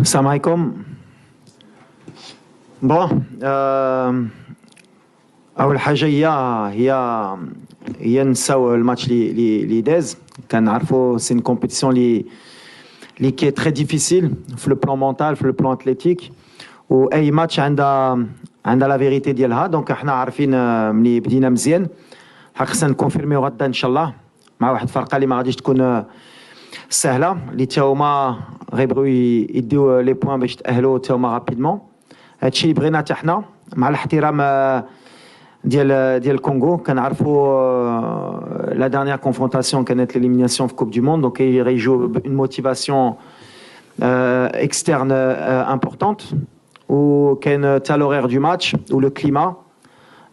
السلام عليكم. بون اول حاجه هي نساو الماتش لي داز. كنعرفوا سي une compétition اللي كي تري ديفيسيل في لو بلان مونتال في لو بلان اتليتيك، واي ماتش عندها لا فيريتي ديالها. دونك احنا عارفين ملي بدينا مزيان خصنا نكونفيرميو غدا ان شاء الله مع واحد الفرقه اللي ما غاديش تكون سهله، اللي تا هما غيبغيو يديو لي بوين باش تاهلوا تا هما رابيدمون. هادشي اللي بغينا حتى حنا مع الاحترام ديال الكونغو. كنعرفوا لا ديرنيير كونفرونطاسيون كانت ليليميناسيون في كوب دو موند، دونك يجيو اون موتيفاسيون اكسترن امبورطونت، وكاين تا لورير دو ماتش و لو كليما.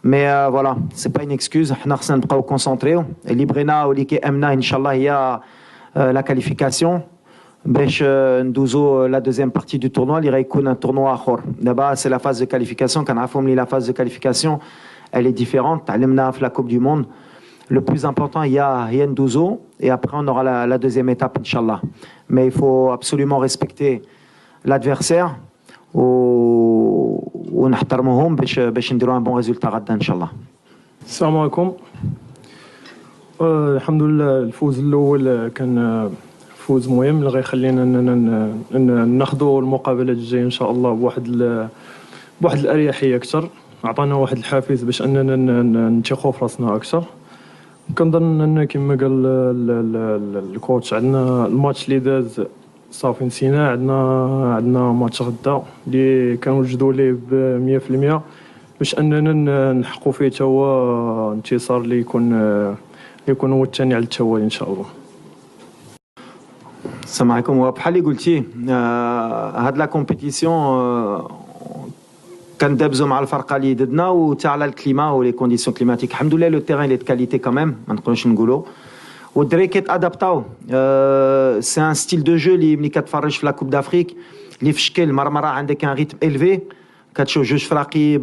مي فوالا سي با اون اكسكوز، حنا خصنا نبقاو كونسونطريو. اللي بغينا واللي كيامنا ان شاء الله هي لا كاليفيكاسيون باش ندوزو لا دوزيام بارتي دو تورنوا اللي غيكون ان تورنوا اخر. دابا سي لا فاز دو كاليفيكاسيون، كنعرفوا ملي لا فاز دو كاليفيكاسيون elle est différente. تعلمنا في la Coupe du Monde. Le plus important هي ندوزو et après on aura la deuxième étape Inch'Allah. Mais il faut absolument respecter l'adversaire ونحترموهم باش نديروا un bon résultat غدا ان شاء الله. السلام عليكم. الحمد لله الفوز الاول كان فوز مهم اللي غيخلينا ناخذوا المقابله الجايه ان شاء الله بواحد الاريحيه اكثر. عطانا واحد الحافز باش اننا نثقوا في راسنا اكثر. كنظن ان كما قال الكوتش عندنا الماتش اللي داز صافي نسينا. عندنا ماتش غدا اللي كنوجدوا ليه ب 100% باش اننا نحققوا فيه تا هو انتصار اللي يكون هو الثاني على التوالي ان شاء الله. السلام عليكم. وبحال اللي قلتي هاد لا كومبيتيسيون كندابزو مع الفرقه اللي ضدنا وتا على الكليما ولي كونديسيون كليماتيك. الحمد لله لو تيران اللي كاليتي كاميم ما نقدروش نقولوا، والدراري كيتادابطاو. سي ان ستيل دو جو اللي ملي كتفرج في لا كوب دافريك اللي في شكل مرة عندك ان ريتم الفي، كتشوف جوج فراقي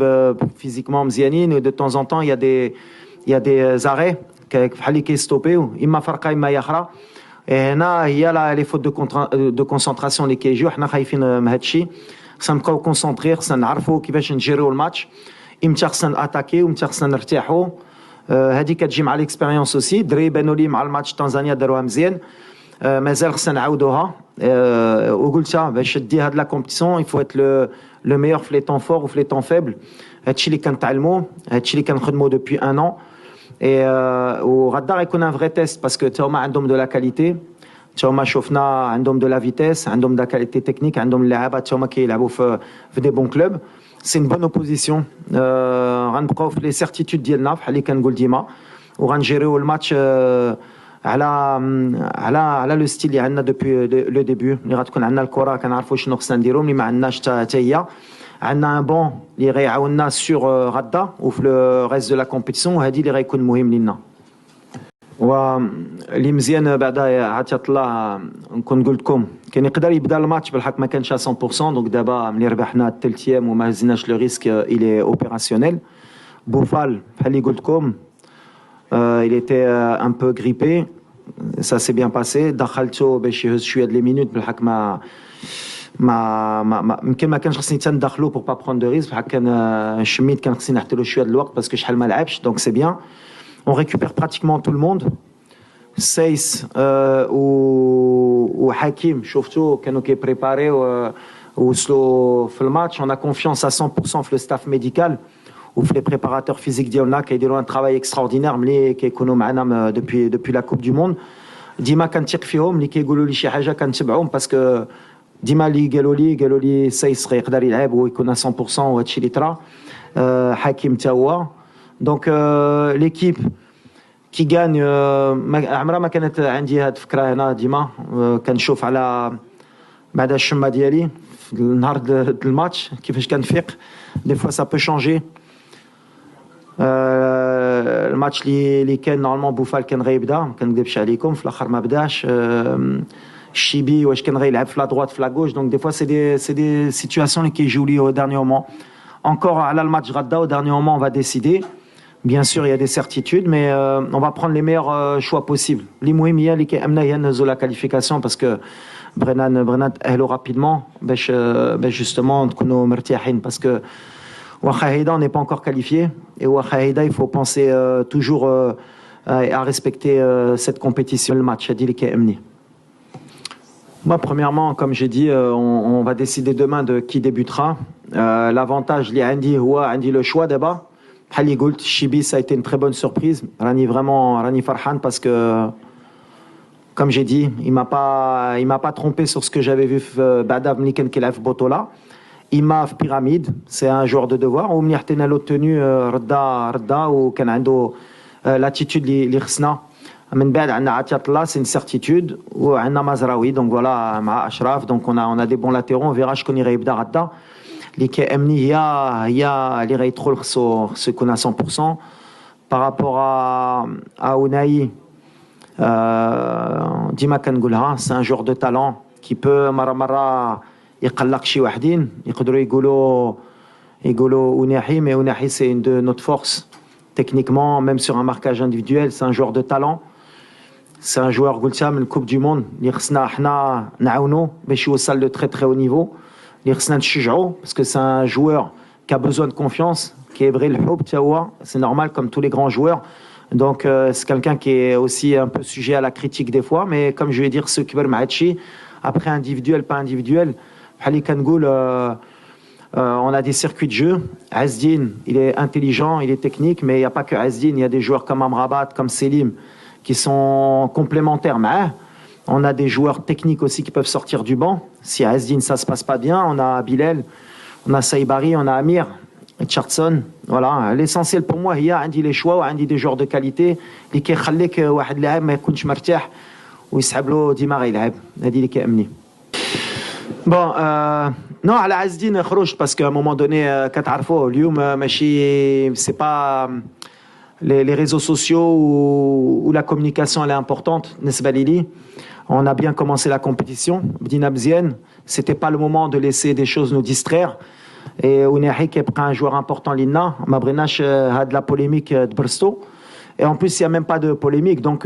فيزيكمون مزيانين و دو طون زون طون يا دي زاري بحال اللي كيستوبيو اما فرقه اما هي اخرى. هنا هي لي فوت دو كونسونطراسيون اللي كيجيو. حنا خايفين من هادشي، خصنا نبقاو كونسونطري، خصنا نعرفوا كيفاش نجيريو الماتش، امتى خصنا ناتاكي وامتى خصنا نرتاحوا. هذه كتجي مع ليكسبيريونس اوسي. الدراري بانوا لي مع الماتش تنزانيا داروها مزيان، مازال خصنا نعاودوها. وقلتها باش دي هاد لا كومبيتيسيون يفو ات لو ميور في لي طون فور وفي لي طون فيبل. هادشي اللي كنتعلموه، هادشي اللي كنخدمو دوبوي ان ان. وغدا غيكون ان فري تيست باسكو تا هما عندهم دو لا كاليتي، تا هما شوفنا عندهم دو لا فيتيس، عندهم دا كاليتي تكنيك، عندهم اللعابه تا هما كيلعبوا في دي بون كلوب. سي ان بون اوبوزيسيون. غنبقاو في لي سيرتيتود ديالنا بحال اللي كنقول ديما، وغنجيريو الماتش على لو ستيل اللي عندنا دوبوي لو ديبي. ملي غتكون عندنا الكره كنعرفوا شنو خصنا نديرو، ملي ما عندناش حتى هي عندنا ان بون اللي غيعاوننا سور غدا وفي لو ريست دو لا كومبيتيسيون، وهذه اللي غيكون مهم لينا. واللي مزيان بعدا عطية الله نكون قلت لكم كان يقدر يبدا الماتش بالحق ما كانش 100%. دونك دابا ملي ربحنا الثالث ايام وما هزيناش لو ريسك الي اوبيراسيونيل. بوفال بحال اللي قلت لكم il était un peu grippé, ça s'est bien passé. دخلته باش يهز شويه د لي مينوت بالحق ما يمكن ما كانش خصني تندخلو بور با بروند دو ريسك. بحال كان شميت كان خصني نحط له شويه د الوقت باسكو شحال ما لعبش. دونك سي بيان. On récupère pratiquement tout le monde. Seiss ou Hakim, شفتوا كانوا كيبريباريو ووصلوا في الماتش. On a confiance à 100% في le staff médical وفي les préparateurs physiques ديالنا كيديروا un travail extraordinaire ملي كيكونوا معنا depuis la Coupe du Monde. ديما كنثق فيهم، اللي كيقولوا لي شي حاجه كنتبعهم باسكو ديما اللي قالوا لي سيس يقدر يلعب ويكون 100% وهادشي اللي طرا. حكيم تا هو. دونك ليكيب كي غان عمرها ما كانت عندي هاد الفكره هنا. ديما كنشوف على بعد الشمه ديالي في النهار الماتش كيفاش كنفيق. دي فوا سا بو شونجي. الماتش اللي كان نورمالمون بوفال كان غيبدا، ما كنكذبش عليكم، في الاخر ما بداش. الشيبي واش كان غيلعب في لا دروات في لا غوش. دونك دي فوا سي دي سيتوياسيون اللي كيجيو لي او دارني مومون. Encore على الماتش غدا au dernier moment on va décider. Bien sûr il y a des certitudes mais on va prendre les meilleurs choix possibles. اللي مهم هي اللي كيامنا هي نهزو لا كاليفيكاسيون باسكو بغينا نتأهلوا rapidement باش justement نكونوا مرتاحين parce que واخا هيدا on n'est pas encore qualifié et واخا هيدا il faut penser toujours à respecter cette compétition le match هادي اللي كيأمني. Moi, premièrement, comme j'ai dit, on va décider demain de qui débutera. L'avantage, Andy le choix d'abord. Hali Goult, Chibi, ça a été une très bonne surprise. Rani Farhan, parce que, comme j'ai dit, il m'a pas trompé sur ce que j'avais vu Badav Mliken Kelaf Botola. Imaf Pyramide, c'est un joueur de devoir. Ou Mniartena l'obtenu Rda ou Kanando l'attitude l'Irsna. من بعد عندنا عطيات الله c'est une certitude وعندنا مزراوي donc voilà مع اشراف donc on a des bons latéraux on verra شكون اللي غيبدا غدا اللي كيامني هي اللي غيدخل خصو يكون 100% par rapport à Ounaï ديما كنقولها c'est un joueur de talent qui peut مره يقلق شي وحدين يقدروا يقولوا Ounahi mais Ounahi c'est une de notre force techniquement même sur un marquage individuel c'est un joueur de talent. C'est un joueur Goultia من Coupe du Monde اللي خصنا احنا نعاونو باش يوصل de très très haut niveau اللي خصنا نشجعو parce que c'est un joueur qui a besoin de confiance كيبغي الحب حتى هو c'est normal comme tous les grands joueurs donc c'est quelqu'un qui est aussi un peu sujet à la critique des fois mais comme je vais dire ce كبر مع هادشي après individuel pas individuel بحال اللي كنقول on a des circuits de jeu. Azdine, il est intelligent, il est technique, mais il n'y a pas que Azdine. Il y a des joueurs comme Amrabat, comme Selim, qui sont complémentaires. Mais on a des joueurs techniques aussi qui peuvent sortir du banc. Si à Azdine, ça ne se passe pas bien, on a Bilal, on a Saïbari, on a Amir, Richardson. Voilà. L'essentiel pour moi, il y a les choix, il y a des joueurs de qualité. اللي كيخليك واحد اللاعب ما يكونش مرتاح ويسحب له ديما غيلعب. هذه اللي كيأمني. Bon, non, à la Azdine, parce qu'à un moment donné, c'est pas les réseaux sociaux où la communication elle est importante. On a bien commencé la compétition. C'était pas le moment de laisser des choses nous distraire. Et Ounahi qui est un joueur important, Lina, Mabrenash a de la polémique de Brsto. Et en plus, il n'y a même pas de polémique. Donc,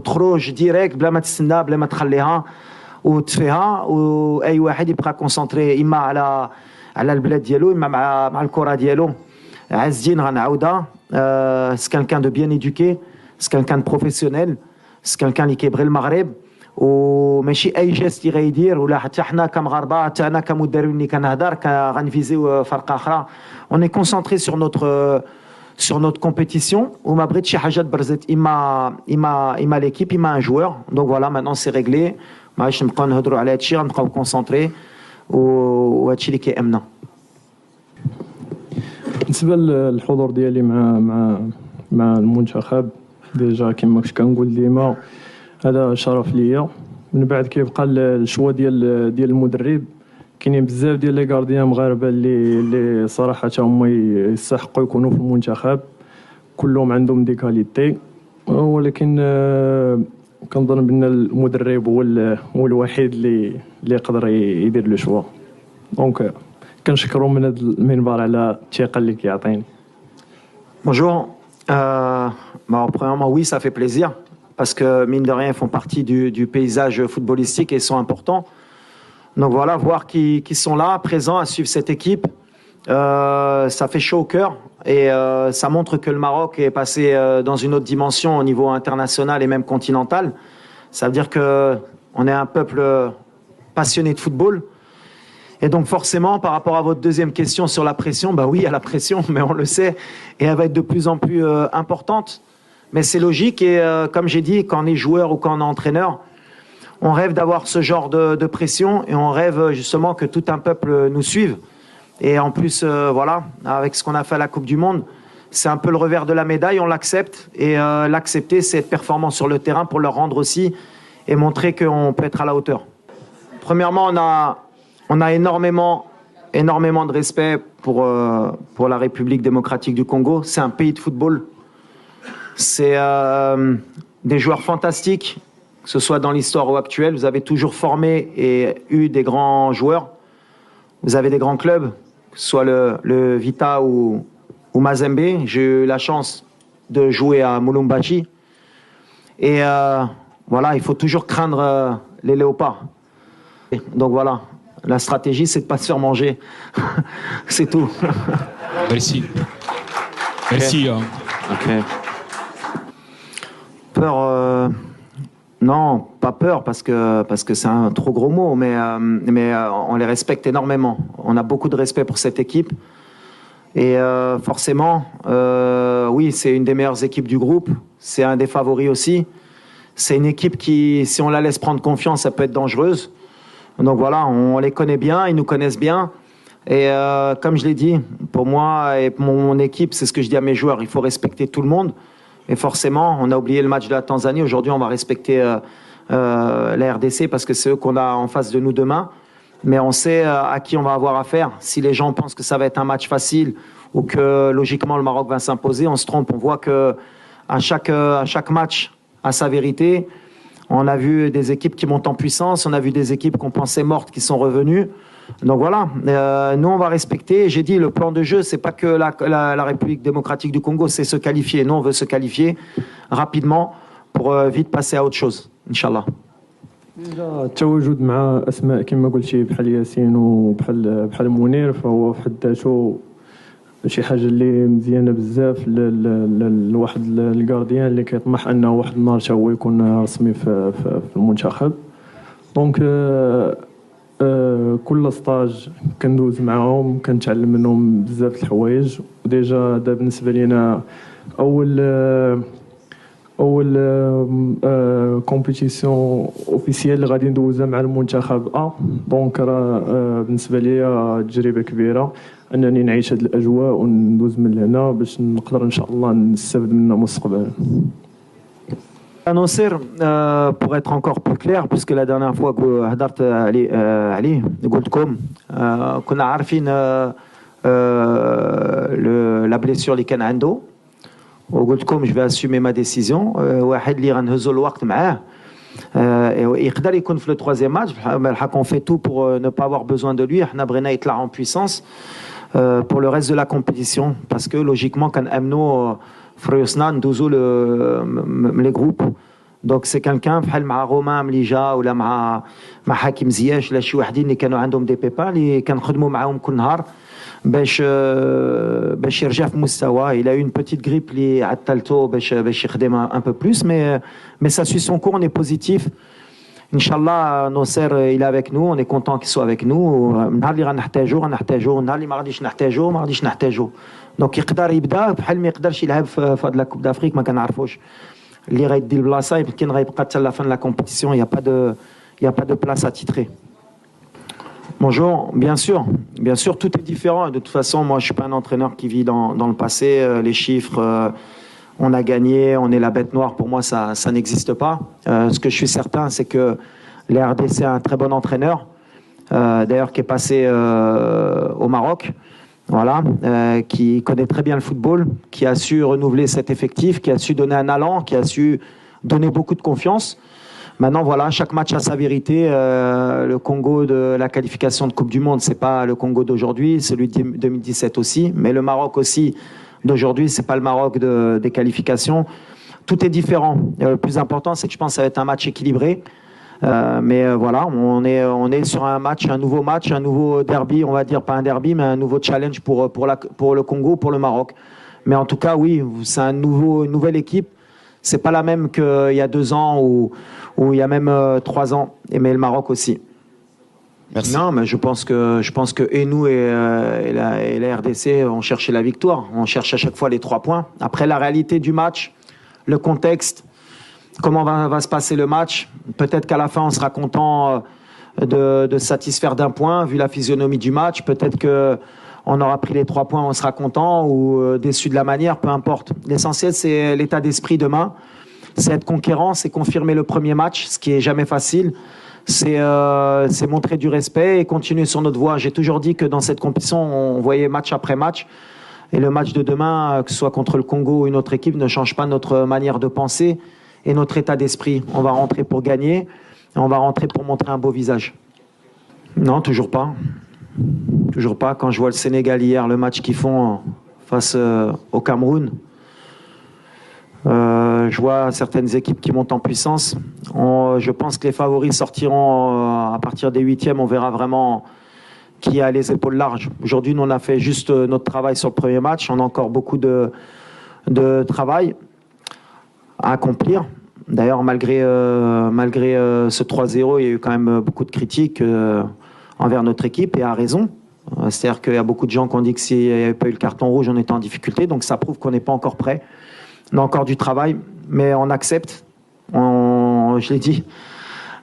trop direct, bla ma tsenna, bla ma tkhaliha. وتفيها واي واحد يبقى كونسونطري اما على البلاد ديالو اما مع الكره ديالو. عزين غنعاودها سي كالكان دو بيان ايدوكي سي كالكان بروفيسيونيل سي كالكان اللي كيبغي المغرب وماشي اي جيست اللي غيدير ولا حتى حنا كمغاربه حتى انا كمدرب اللي كنهضر غنفيزيو فرقه اخرى. On est concentré sur notre compétition وما بغيت شي حاجه تبرزت اما l'équipe اما un joueur. Donc voilà, maintenant c'est réglé. معليش نبقاو نهضروا على هادشي غنبقاو كونسونطري وهادشي اللي كيأمنا. بالنسبه للحضور ديالي مع المنتخب ديجا كما كنت كنقول ديما هذا شرف ليا. من بعد كيبقى الشوا ديال المدرب. كاينين بزاف ديال لي غارديان مغاربه اللي صراحه هما يستحقوا يكونوا في المنتخب كلهم عندهم دي كاليتي ولكن كنظن بان المدرب هو الوحيد اللي يقدر يدير لو شوا. دونك كنشكرو من هذا المنبر على الثقه اللي كيعطيني. Bonjour. Premièrement, oui, ça fait plaisir parce que mine de rien, ils font partie du paysage footballistique et ils sont importants. Donc voilà, voir qu'ils sont là, présents à suivre cette équipe, ça fait chaud au cœur et ça montre que le Maroc est passé dans une autre dimension au niveau international et même continental. Ça veut dire qu'on est un peuple passionné de football. Et donc forcément, par rapport à votre deuxième question sur la pression, bah oui, il y a la pression, mais on le sait, et elle va être de plus en plus importante. Mais c'est logique et comme j'ai dit, quand on est joueur ou quand on est entraîneur, on rêve d'avoir ce genre de pression et on rêve justement que tout un peuple nous suive. Et en plus, voilà, avec ce qu'on a fait à la Coupe du Monde, c'est un peu le revers de la médaille, on l'accepte. Et l'accepter, c'est être performant sur le terrain pour leur rendre aussi et montrer qu'on peut être à la hauteur. Premièrement, on a énormément de respect pour la République démocratique du Congo. C'est un pays de football. C'est des joueurs fantastiques, que ce soit dans l'histoire ou actuelle. Vous avez toujours formé et eu des grands joueurs. Vous avez des grands clubs, que ce soit le Vita ou Mazembe. J'ai eu la chance de jouer à Mulumbashi. Et voilà, il faut toujours craindre les léopards. Donc voilà, la stratégie, c'est de ne pas se faire manger. C'est tout. Merci. Merci. Okay. Peur, non, pas peur parce que c'est un trop gros mot, mais on les respecte énormément. On a beaucoup de respect pour cette équipe. Et forcément, oui, c'est une des meilleures équipes du groupe. C'est un des favoris aussi. C'est une équipe qui, si on la laisse prendre confiance, ça peut être dangereuse. Donc voilà, on les connaît bien, ils nous connaissent bien. Et comme je l'ai dit, pour moi et pour mon équipe, c'est ce que je dis à mes joueurs, il faut respecter tout le monde. Et forcément, on a oublié le match de la Tanzanie. Aujourd'hui, on va respecter la RDC parce que c'est eux qu'on a en face de nous demain. Mais on sait à qui on va avoir affaire. Si les gens pensent que ça va être un match facile ou que logiquement le Maroc va s'imposer, on se trompe. On voit que à chaque match a sa vérité. On a vu des équipes qui montent en puissance, on a vu des équipes qu'on pensait mortes qui sont revenues. Donc voilà, nous on va respecter. J'ai dit le plan de jeu, c'est pas que la République démocratique du Congo, c'est se qualifier. Nous on veut se qualifier rapidement pour vite passer à autre chose, Inch'Allah. التواجد مع اسماء كما قلتي بحال ياسين وبحال منير فهو في حد ذاته شي حاجه اللي مزيانه بزاف لواحد الكارديان اللي كيطمح انه واحد النهار حتى هو يكون رسمي في المنتخب. دونك كل ستاج كندوز معاهم كنتعلم منهم بزاف الحوايج. وديجا دا بالنسبه لينا اول كومبيتيسيون اوفيسيال اللي غادي ندوزها مع المنتخب دونك راه بالنسبه ليا تجربه كبيره انني نعيش هذه الاجواء وندوز من هنا باش نقدر ان شاء الله نستافد منها مستقبلا. Annoncer, pour être encore plus clair, puisque la dernière fois que هدرت عليه قلت لكم كنا عارفين la blessure اللي كان عنده وقلت لكم je vais assumer ma décision. واحد اللي غنهزوا الوقت معاه يقدر يكون في le troisième match. On fait tout pour ne pas avoir besoin de lui. احنا بغينا يطلع en puissance pour le reste de la compétition parce que logiquement كان امنوا فريوسنا ندوزو les groupes. Donc c'est quelqu'un بحال مع رومان مليجا ولا مع حكيم زياش ولا شي وحدين اللي كانوا عندهم دي بيبان اللي كنخدموا معاهم كل نهار باش يرجع في مستوى. Il a eu une petite grippe اللي عطلته باش يخدم un peu plus mais ça suit son cours, on est positif. Inch'Allah, Nasser, il est avec nous, on est content qu'il soit avec nous. نهار اللي غنحتاجو نهار اللي ما غاديش نحتاجو. دونك يقدر يبدا بحال ما يقدرش يلعب في هاد لا كوب دافريك ما كنعرفوش اللي غيدي البلاصه يمكن غيبقى حتى لا fin de la compétition. Il y a pas de place à titrer. Bonjour, bien sûr, tout est différent. De toute façon, moi, je suis pas un entraîneur qui vit dans le passé. Les chiffres, on a gagné, on est la bête noire. Pour moi, ça n'existe pas. Ce que je suis certain, c'est que la RDC est un très bon entraîneur, d'ailleurs, qui est passé au Maroc. Voilà, qui connaît très bien le football, qui a su renouveler cet effectif, qui a su donner un allant, qui a su donner beaucoup de confiance. Maintenant, voilà, chaque match a sa vérité. Le Congo de la qualification de Coupe du Monde, c'est pas le Congo d'aujourd'hui, celui de 2017 aussi, mais le Maroc aussi d'aujourd'hui, c'est pas le Maroc des qualifications. Tout est différent. Le plus important, c'est que je pense que ça va être un match équilibré. Mais voilà, on est sur un match, un nouveau derby, on va dire pas un derby, mais un nouveau challenge pour le Congo, pour le Maroc. Mais en tout cas, oui, c'est une nouvelle équipe. C'est pas la même qu'il y a 2 ans ou il y a même 3 ans. Mais le Maroc aussi. Merci. Non, mais je pense que et nous et la RDC ont cherché la victoire. On cherche à chaque fois les 3 points. Après, la réalité du match, le contexte. Comment va se passer le match? Peut-être qu'à la fin, on sera content de satisfaire d'un point, vu la physionomie du match. Peut-être qu'on aura pris les 3 points, on sera content, ou déçu de la manière, peu importe. L'essentiel, c'est l'état d'esprit demain. C'est être conquérant, c'est confirmer le premier match, ce qui est jamais facile. C'est montrer du respect et continuer sur notre voie. J'ai toujours dit que dans cette compétition, on voyait match après match. Et le match de demain, que ce soit contre le Congo ou une autre équipe, ne change pas notre manière de penser et notre état d'esprit. On va rentrer pour gagner, et on va rentrer pour montrer un beau visage. Non, toujours pas. Toujours pas. Quand je vois le Sénégal hier, le match qu'ils font face au Cameroun, Je vois certaines équipes qui montent en puissance. Je pense que les favoris sortiront à partir des 8e. On verra vraiment qui a les épaules larges. Aujourd'hui, nous, on a fait juste notre travail sur le premier match. On a encore beaucoup de travail à accomplir. D'ailleurs, malgré ce 3-0, il y a eu quand même beaucoup de critiques envers notre équipe, et à raison. C'est-à-dire qu'il y a beaucoup de gens qui ont dit que s'il n'y avait pas eu le carton rouge, on était en difficulté. Donc ça prouve qu'on n'est pas encore prêt. On a encore du travail, mais on accepte. Je l'ai dit,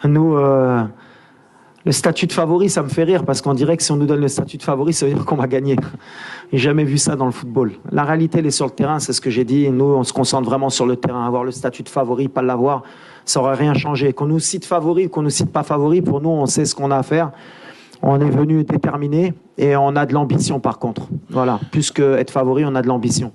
nous, le statut de favori, ça me fait rire, parce qu'on dirait que si on nous donne le statut de favori, ça veut dire qu'on va gagner. J'ai jamais vu ça dans le football. La réalité, elle est sur le terrain, c'est ce que j'ai dit. Nous, on se concentre vraiment sur le terrain. Avoir le statut de favori, pas l'avoir, ça n'aurait rien changé. Qu'on nous cite favori ou qu'on nous cite pas favori, pour nous, on sait ce qu'on a à faire. On est venu déterminé et on a de l'ambition par contre. Voilà, plus qu'être favori, on a de l'ambition.